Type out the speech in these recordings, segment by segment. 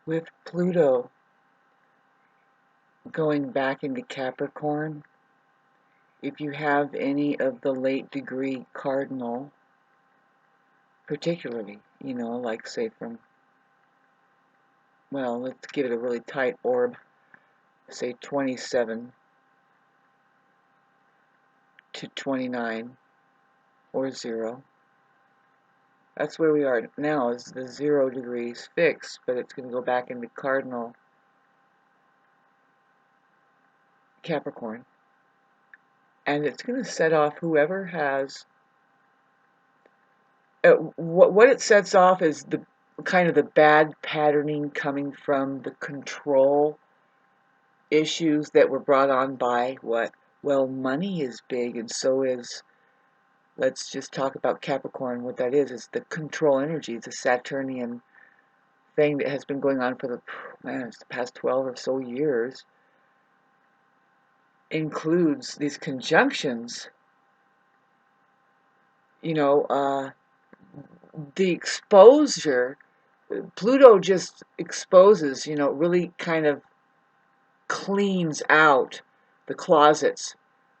With Pluto going back into Capricorn, if you have any of the late degree Cardinal, particularly, like say from, well, let's give it a really tight orb, say 27 to 29 or 0. That's where we are now, is the 0 degrees fixed, but it's going to go back into Cardinal Capricorn. And it's going to set off whoever has what it sets off is the kind of the bad patterning coming from the control issues that were brought on by what? Well, money is big, and so is, let's just talk about Capricorn. What that is the control energy. It's a Saturnian thing that has been going on for it's the past 12 or so years. Includes these conjunctions, the exposure. Pluto just exposes, really kind of cleans out the closets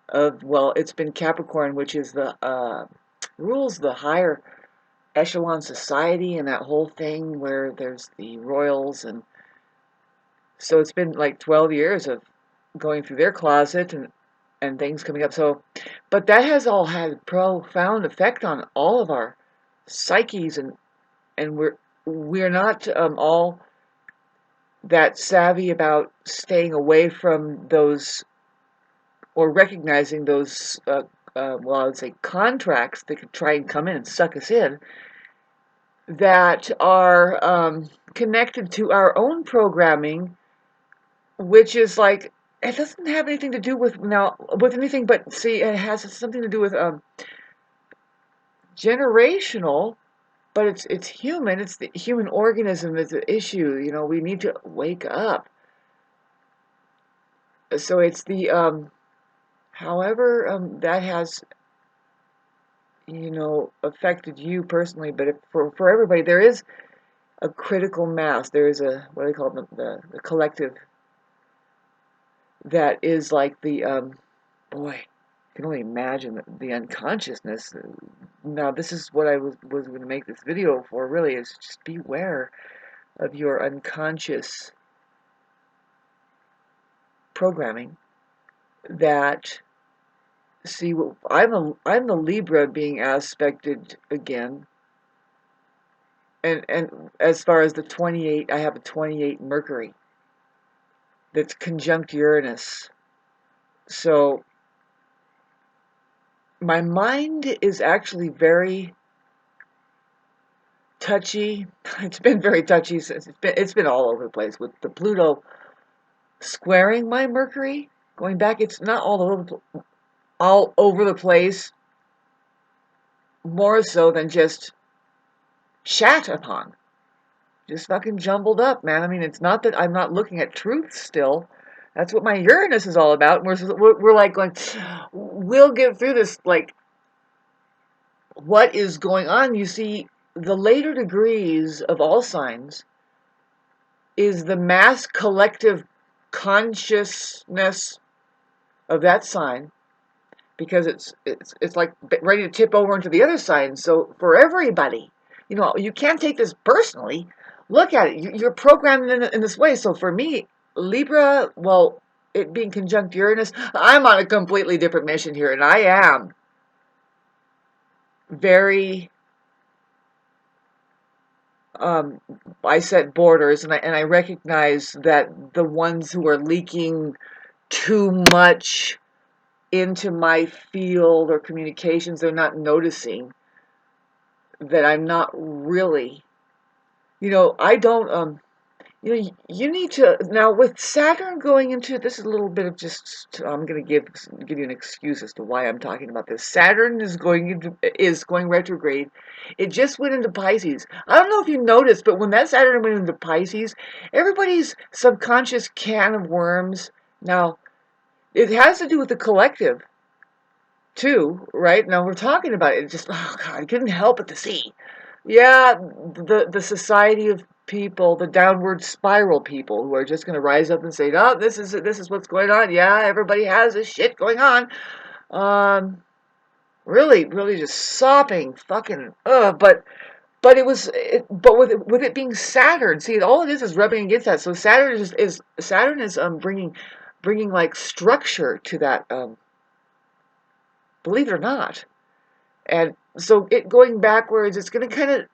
of, well, it's been Capricorn, which is the rules the higher echelon society and that whole thing where there's the royals, and so it's been like 12 years of going through their closet and things coming up. So, but that has all had a profound effect on all of our psyches, and we're not all that savvy about staying away from those or recognizing those, well, I would say contracts that could try and come in and suck us in, that are connected to our own programming, which is like, it doesn't have anything to do with anything, but see, it has something to do with generational, but it's human. It's the human organism that's the issue. We need to wake up. So it's the however that has affected you personally, but for everybody, there is a critical mass. There is a, what do they call it, the collective, that is like the boy, I can only imagine the unconsciousness. Now, this is what I was going to make this video for, really, is just beware of your unconscious programming. That, see, I'm the Libra being aspected again, and as far as the 28, I have a 28 Mercury that's conjunct Uranus. So my mind is actually very touchy. It's been very touchy since it's been all over the place with the Pluto squaring my Mercury. Going back, it's not all over the place, more so than just shat upon. Just fucking jumbled up, man. I mean, it's not that I'm not looking at truth still. That's what my Uranus is all about. We're like going, we'll get through this. Like, what is going on? You see, the later degrees of all signs is the mass collective consciousness of that sign, because it's like ready to tip over into the other sign. So for everybody, you can't take this personally. Look at it. You're programmed in this way. So for me, Libra, well, it being conjunct Uranus, I'm on a completely different mission here, and I am very I set borders, and I recognize that the ones who are leaking too much into my field or communications, they're not noticing that I'm not really, I don't, you need to, now with Saturn going into, this is a little bit of just, I'm going to give you an excuse as to why I'm talking about this. Saturn is going retrograde. It just went into Pisces. I don't know if you noticed, but when that Saturn went into Pisces, everybody's subconscious can of worms. Now, it has to do with the collective, too, right? Now we're talking about it. Just, oh God, I couldn't help but to see. Yeah, the society of people, the downward spiral people, who are just going to rise up and say, "No, this is what's going on. Yeah, everybody has this shit going on." Really, really just sopping, fucking, but with it being Saturn, see, all it is rubbing against that. So Saturn is bringing like structure to that, believe it or not. And so it going backwards, it's going to kind of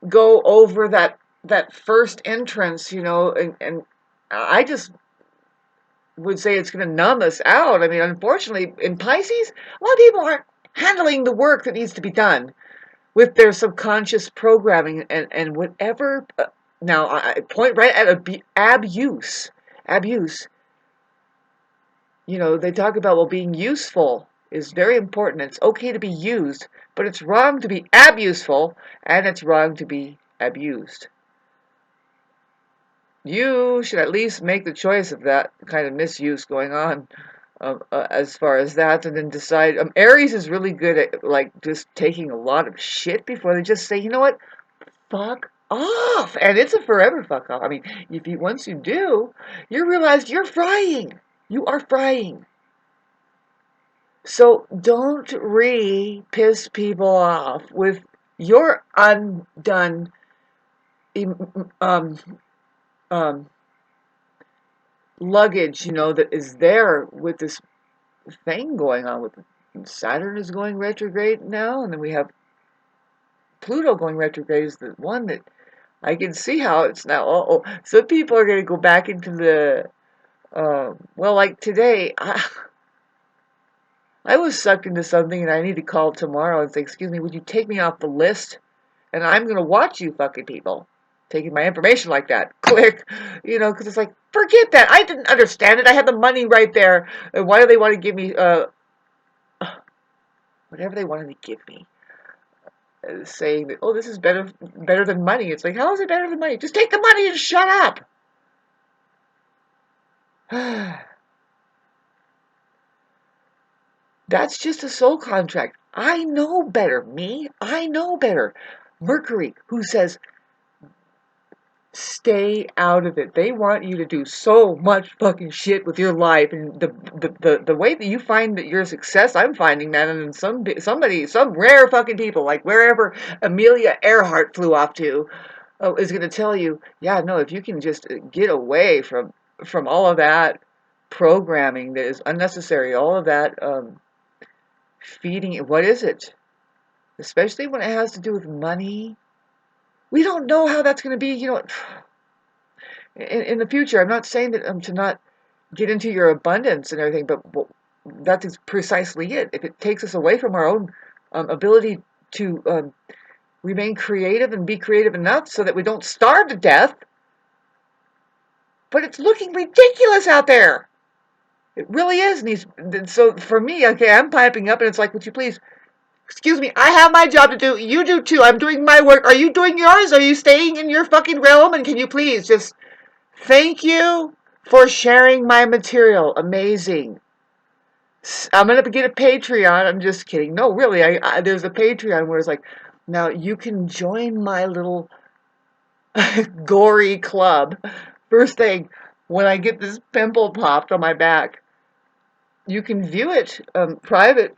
go over that first entrance, and I just would say it's going to numb us out. I mean, unfortunately, in Pisces, a lot of people aren't handling the work that needs to be done with their subconscious programming and whatever. Now, I point right at abuse. Abuse. They talk about, well, being useful is very important. It's okay to be used, but it's wrong to be abuseful, and it's wrong to be abused. You should at least make the choice of that kind of misuse going on, as far as that, and then decide. Aries is really good at like just taking a lot of shit before they just say, you know what, fuck off, and it's a forever fuck off. I mean, once you do, you realize you're frying. You are frying. So don't piss people off with your undone um, um, luggage, that is there with this thing going on. With Saturn is going retrograde now, and then we have Pluto going retrograde is the one that I can see how it's now. Some people are going to go back into the, well, like today, I was sucked into something and I need to call tomorrow and say, excuse me, would you take me off the list? And I'm going to watch you fucking people taking my information like that. Click. Because it's like, forget that. I didn't understand it. I had the money right there. And why do they want to give me, whatever they wanted to give me? Saying that, oh, this is better than money. It's like, how is it better than money? Just take the money and shut up. That's just a soul contract. I know better. Me, I know better. Mercury, who says, stay out of it. They want you to do so much fucking shit with your life, and the way that you find that your success, I'm finding that, and some rare fucking people, like wherever Amelia Earhart flew off to, is going to tell you, yeah, no, if you can just get away from all of that programming that is unnecessary, all of that feeding. What is it? Especially when it has to do with money. We don't know how that's going to be, in the future. I'm not saying that to not get into your abundance and everything, but that is precisely it. If it takes us away from our own ability to remain creative and be creative enough so that we don't starve to death, but it's looking ridiculous out there. It really is. And so for me, okay, I'm piping up and it's like, would you please, excuse me, I have my job to do. You do too. I'm doing my work. Are you doing yours? Are you staying in your fucking realm? And can you please just thank you for sharing my material. Amazing. I'm going to get a Patreon. I'm just kidding. No, really. There's a Patreon where it's like, now you can join my little gory club. First thing, when I get this pimple popped on my back, you can view it private,